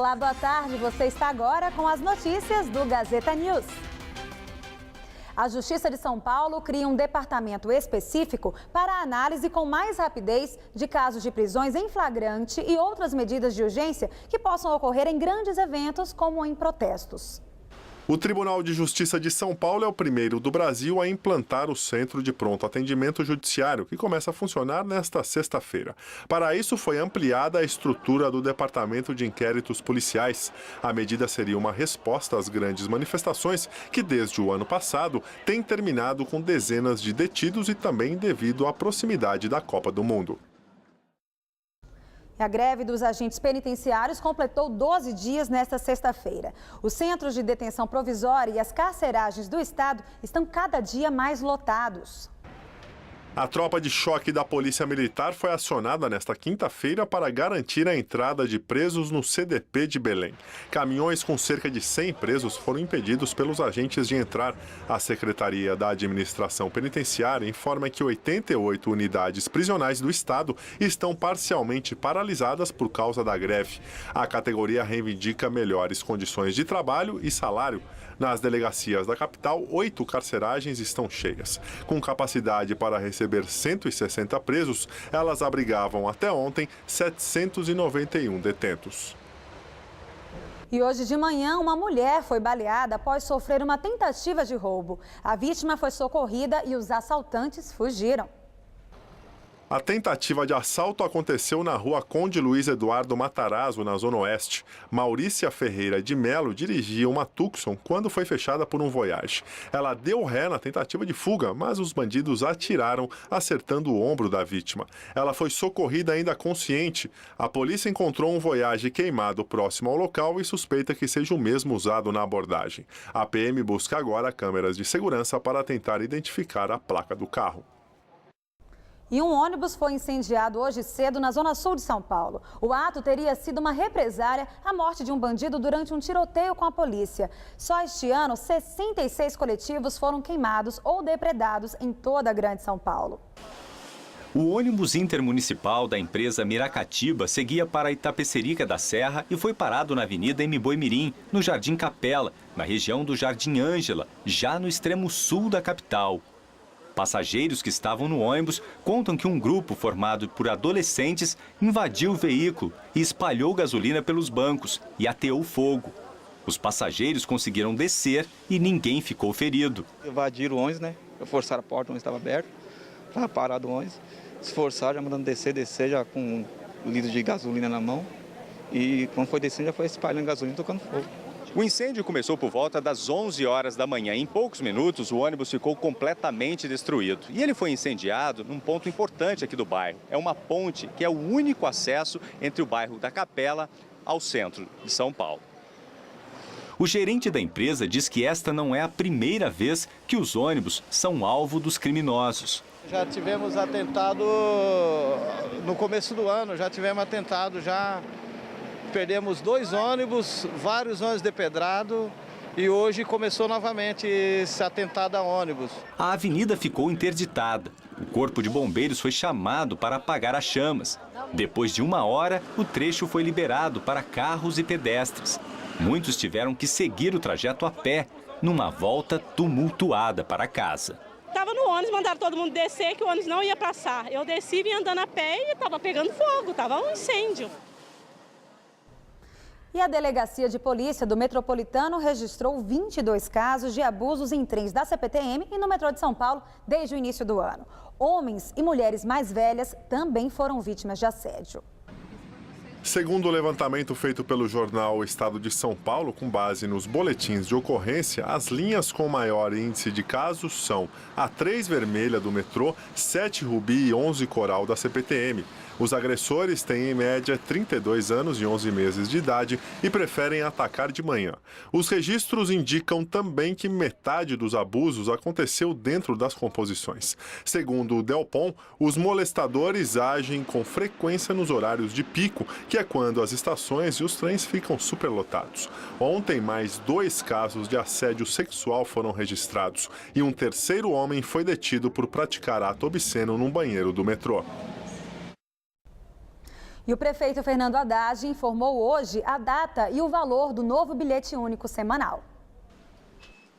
Olá, boa tarde. Você está agora com as notícias do Gazeta News. A Justiça de São Paulo cria um departamento específico para a análise com mais rapidez de casos de prisões em flagrante e outras medidas de urgência que possam ocorrer em grandes eventos, como em protestos. O Tribunal de Justiça de São Paulo é o primeiro do Brasil a implantar o Centro de Pronto Atendimento Judiciário, que começa a funcionar nesta sexta-feira. Para isso, foi ampliada a estrutura do Departamento de Inquéritos Policiais. A medida seria uma resposta às grandes manifestações que, desde o ano passado, têm terminado com dezenas de detidos e também devido à proximidade da Copa do Mundo. A greve dos agentes penitenciários completou 12 dias nesta sexta-feira. Os centros de detenção provisória e as carceragens do estado estão cada dia mais lotados. A tropa de choque da Polícia Militar foi acionada nesta quinta-feira para garantir a entrada de presos no CDP de Belém. Caminhões com cerca de 100 presos foram impedidos pelos agentes de entrar. A Secretaria da Administração Penitenciária informa que 88 unidades prisionais do estado estão parcialmente paralisadas por causa da greve. A categoria reivindica melhores condições de trabalho e salário. Nas delegacias da capital, 8 carceragens estão cheias. Com capacidade para receber 160 presos, elas abrigavam até ontem 791 detentos. E hoje de manhã, uma mulher foi baleada após sofrer uma tentativa de roubo. A vítima foi socorrida e os assaltantes fugiram. A tentativa de assalto aconteceu na rua Conde Luiz Eduardo Matarazzo, na Zona Oeste. Maurícia Ferreira de Melo dirigia uma Tucson quando foi fechada por um Voyage. Ela deu ré na tentativa de fuga, mas os bandidos atiraram, acertando o ombro da vítima. Ela foi socorrida ainda consciente. A polícia encontrou um Voyage queimado próximo ao local e suspeita que seja o mesmo usado na abordagem. A PM busca agora câmeras de segurança para tentar identificar a placa do carro. E um ônibus foi incendiado hoje cedo na zona sul de São Paulo. O ato teria sido uma represália à morte de um bandido durante um tiroteio com a polícia. Só este ano, 66 coletivos foram queimados ou depredados em toda a Grande São Paulo. O ônibus intermunicipal da empresa Miracatiba seguia para Itapecerica da Serra e foi parado na Avenida Mboimirim, no Jardim Capela, na região do Jardim Ângela, já no extremo sul da capital. Passageiros que estavam no ônibus contam que um grupo formado por adolescentes invadiu o veículo e espalhou gasolina pelos bancos e ateou fogo. Os passageiros conseguiram descer e ninguém ficou ferido. Invadiram o ônibus, né? Forçaram a porta, o ônibus estava aberto, estava parado o ônibus. Se forçaram, já mandando descer já com um litro de gasolina na mão. E quando foi descendo, já foi espalhando gasolina, tocando fogo. O incêndio começou por volta das 11 horas da manhã. Em poucos minutos, o ônibus ficou completamente destruído. E ele foi incendiado num ponto importante aqui do bairro. É uma ponte que é o único acesso entre o bairro da Capela ao centro de São Paulo. O gerente da empresa diz que esta não é a primeira vez que os ônibus são alvo dos criminosos. Já tivemos atentado no começo do ano, perdemos 2 ônibus, vários ônibus depedrados e hoje começou novamente esse atentado a ônibus. A avenida ficou interditada. O corpo de bombeiros foi chamado para apagar as chamas. Depois de 1 hora, o trecho foi liberado para carros e pedestres. Muitos tiveram que seguir o trajeto a pé, numa volta tumultuada para casa. Estava no ônibus, mandaram todo mundo descer que o ônibus não ia passar. Eu desci, vim andando a pé e estava pegando fogo, estava um incêndio. E a Delegacia de Polícia do Metropolitano registrou 22 casos de abusos em trens da CPTM e no metrô de São Paulo desde o início do ano. Homens e mulheres mais velhas também foram vítimas de assédio. Segundo o levantamento feito pelo jornal Estado de São Paulo, com base nos boletins de ocorrência, as linhas com maior índice de casos são a 3 Vermelha do metrô, 7 Rubi e 11 Coral da CPTM. Os agressores têm, em média, 32 anos e 11 meses de idade e preferem atacar de manhã. Os registros indicam também que metade dos abusos aconteceu dentro das composições. Segundo o Delpom, os molestadores agem com frequência nos horários de pico, que é quando as estações e os trens ficam superlotados. Ontem, mais 2 casos de assédio sexual foram registrados e um terceiro homem foi detido por praticar ato obsceno num banheiro do metrô. E o prefeito Fernando Haddad informou hoje a data e o valor do novo bilhete único semanal.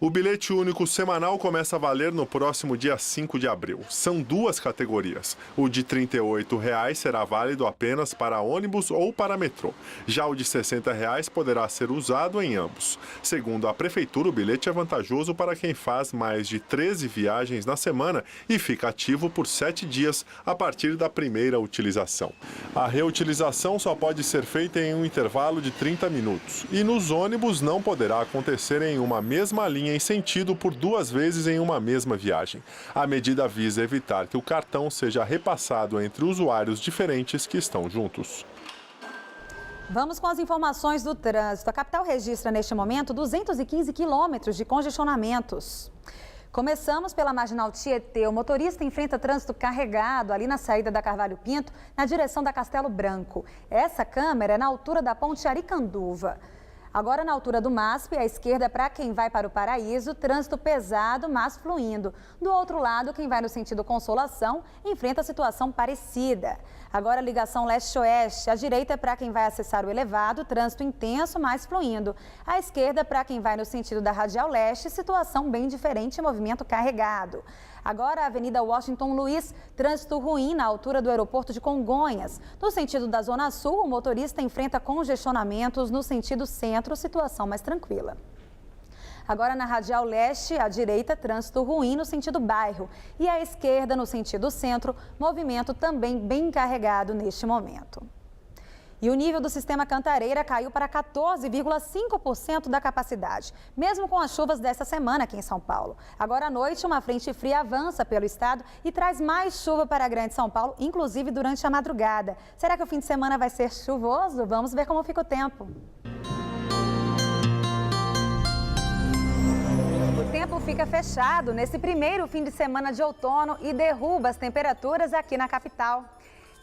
O bilhete único semanal começa a valer no próximo dia 5 de abril. São duas categorias. O de R$ 38,00 será válido apenas para ônibus ou para metrô. Já o de R$ 60,00 poderá ser usado em ambos. Segundo a prefeitura, o bilhete é vantajoso para quem faz mais de 13 viagens na semana e fica ativo por 7 dias a partir da primeira utilização. A reutilização só pode ser feita em um intervalo de 30 minutos. E nos ônibus não poderá acontecer em uma mesma linha em sentido por 2 vezes em uma mesma viagem. A medida visa evitar que o cartão seja repassado entre usuários diferentes que estão juntos. Vamos com as informações do trânsito. A capital registra neste momento 215 quilômetros de congestionamentos. Começamos pela Marginal Tietê. O motorista enfrenta trânsito carregado ali na saída da Carvalho Pinto, na direção da Castelo Branco. Essa câmera é na altura da Ponte Aricanduva. Agora, na altura do MASP, à esquerda, para quem vai para o Paraíso, trânsito pesado, mas fluindo. Do outro lado, quem vai no sentido Consolação, enfrenta situação parecida. Agora, ligação leste-oeste. À direita, para quem vai acessar o elevado, trânsito intenso, mas fluindo. À esquerda, para quem vai no sentido da Radial Leste, situação bem diferente, movimento carregado. Agora, a Avenida Washington Luiz, trânsito ruim na altura do aeroporto de Congonhas. No sentido da Zona Sul, o motorista enfrenta congestionamentos no sentido centro, situação mais tranquila. Agora, na Radial Leste, à direita, trânsito ruim no sentido bairro. E à esquerda, no sentido centro, movimento também bem carregado neste momento. E o nível do sistema Cantareira caiu para 14,5% da capacidade, mesmo com as chuvas desta semana aqui em São Paulo. Agora à noite, uma frente fria avança pelo estado e traz mais chuva para a Grande São Paulo, inclusive durante a madrugada. Será que o fim de semana vai ser chuvoso? Vamos ver como fica o tempo. O tempo fica fechado nesse primeiro fim de semana de outono e derruba as temperaturas aqui na capital.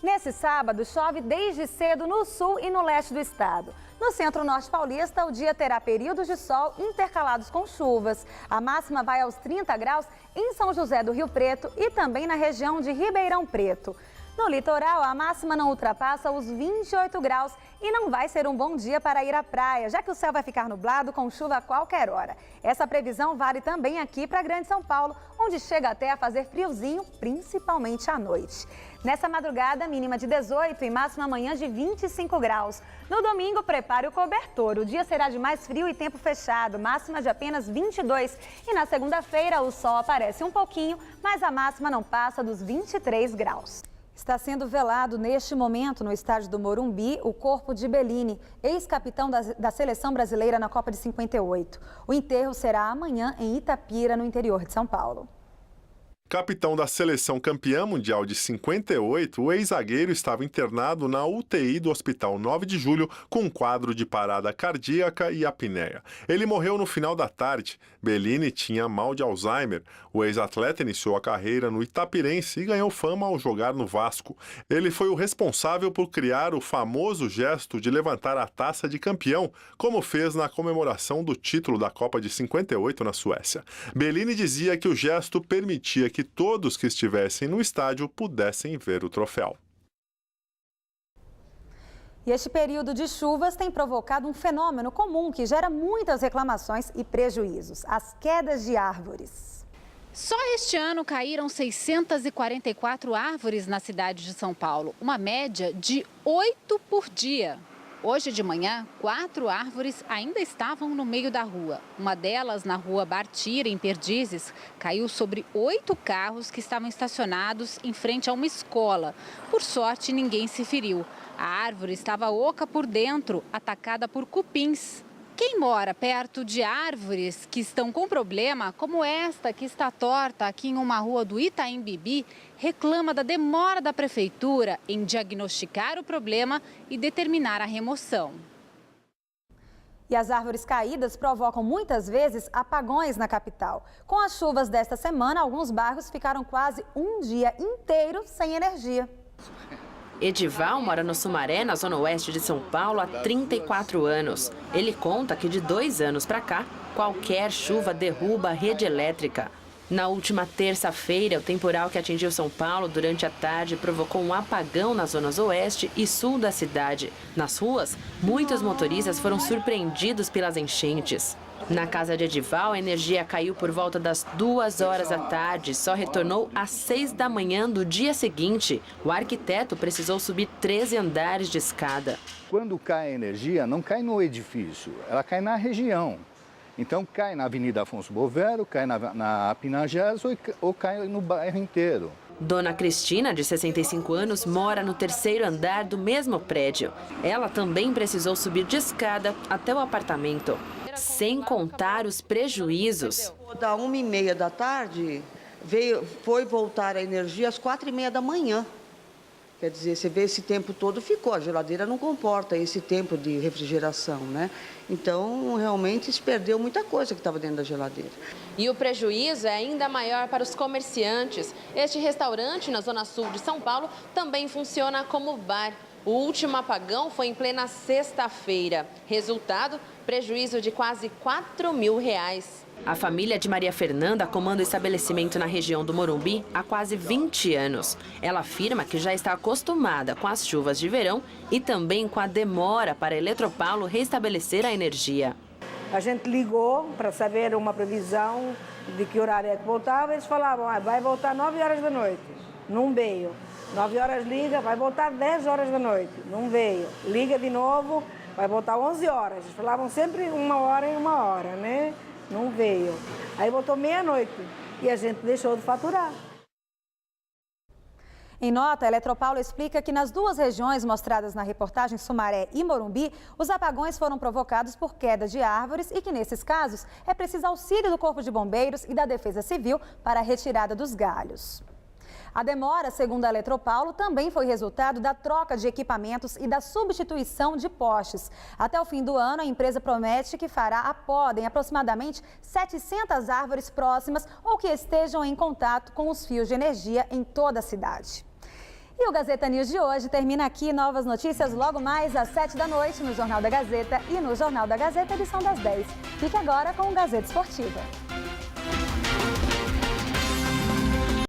Nesse sábado, chove desde cedo no sul e no leste do estado. No centro-norte paulista, o dia terá períodos de sol intercalados com chuvas. A máxima vai aos 30 graus em São José do Rio Preto e também na região de Ribeirão Preto. No litoral, a máxima não ultrapassa os 28 graus e não vai ser um bom dia para ir à praia, já que o céu vai ficar nublado com chuva a qualquer hora. Essa previsão vale também aqui para a Grande São Paulo, onde chega até a fazer friozinho, principalmente à noite. Nessa madrugada, mínima de 18 e máxima amanhã de 25 graus. No domingo, prepare o cobertor. O dia será de mais frio e tempo fechado, máxima de apenas 22. E na segunda-feira, o sol aparece um pouquinho, mas a máxima não passa dos 23 graus. Está sendo velado neste momento no estádio do Morumbi o corpo de Bellini, ex-capitão da seleção brasileira na Copa de 58. O enterro será amanhã em Itapira, no interior de São Paulo. Capitão da seleção campeã mundial de 58, o ex-zagueiro estava internado na UTI do Hospital 9 de Julho com um quadro de parada cardíaca e apneia. Ele morreu no final da tarde. Bellini tinha mal de Alzheimer. O ex-atleta iniciou a carreira no Itapirense e ganhou fama ao jogar no Vasco. Ele foi o responsável por criar o famoso gesto de levantar a taça de campeão, como fez na comemoração do título da Copa de 58 na Suécia. Bellini dizia que o gesto permitia que todos que estivessem no estádio pudessem ver o troféu. E este período de chuvas tem provocado um fenômeno comum que gera muitas reclamações e prejuízos: as quedas de árvores. Só este ano caíram 644 árvores na cidade de São Paulo, uma média de 8 por dia. Hoje de manhã, 4 árvores ainda estavam no meio da rua. Uma delas, na rua Bartira, em Perdizes, caiu sobre 8 carros que estavam estacionados em frente a uma escola. Por sorte, ninguém se feriu. A árvore estava oca por dentro, atacada por cupins. Quem mora perto de árvores que estão com problema, como esta que está torta aqui em uma rua do Itaim Bibi, reclama da demora da prefeitura em diagnosticar o problema e determinar a remoção. E as árvores caídas provocam muitas vezes apagões na capital. Com as chuvas desta semana, alguns bairros ficaram quase um dia inteiro sem energia. Edival mora no Sumaré, na zona oeste de São Paulo, há 34 anos. Ele conta que de 2 anos para cá, qualquer chuva derruba a rede elétrica. Na última terça-feira, o temporal que atingiu São Paulo durante a tarde provocou um apagão nas zonas oeste e sul da cidade. Nas ruas, muitos motoristas foram surpreendidos pelas enchentes. Na casa de Edival, a energia caiu por volta das 2 horas da tarde, só retornou às 6 da manhã do dia seguinte. O arquiteto precisou subir 13 andares de escada. Quando cai a energia, não cai no edifício, ela cai na região. Então cai na Avenida Afonso Bovero, cai na Pinagés ou cai no bairro inteiro. Dona Cristina, de 65 anos, mora no 3º andar do mesmo prédio. Ela também precisou subir de escada até o apartamento, sem contar os prejuízos. Da 1h30 da tarde, foi voltar a energia às 4h30 da manhã. Quer dizer, você vê esse tempo todo ficou, a geladeira não comporta esse tempo de refrigeração, né? Então, realmente, se perdeu muita coisa que estava dentro da geladeira. E o prejuízo é ainda maior para os comerciantes. Este restaurante na zona sul de São Paulo também funciona como bar. O último apagão foi em plena sexta-feira. Resultado, prejuízo de quase R$4.000. A família de Maria Fernanda comanda o estabelecimento na região do Morumbi há quase 20 anos. Ela afirma que já está acostumada com as chuvas de verão e também com a demora para a Eletropaulo restabelecer a energia. A gente ligou para saber uma previsão de que horário é que voltava. Eles falavam, vai voltar 9 horas da noite. Não veio. 9 horas liga, vai voltar 10 horas da noite. Não veio. Liga de novo, vai voltar 11 horas. Eles falavam sempre 1 hora em 1 hora, né? Não veio. Aí voltou meia-noite e a gente deixou de faturar. Em nota, a Eletropaulo explica que nas 2 regiões mostradas na reportagem Sumaré e Morumbi, os apagões foram provocados por queda de árvores e que, nesses casos, é preciso auxílio do Corpo de Bombeiros e da Defesa Civil para a retirada dos galhos. A demora, segundo a Eletropaulo, também foi resultado da troca de equipamentos e da substituição de postes. Até o fim do ano, a empresa promete que fará a poda em aproximadamente 700 árvores próximas ou que estejam em contato com os fios de energia em toda a cidade. E o Gazeta News de hoje termina aqui. Novas notícias logo mais às 7 da noite no Jornal da Gazeta e no Jornal da Gazeta, edição das 10. Fique agora com o Gazeta Esportiva.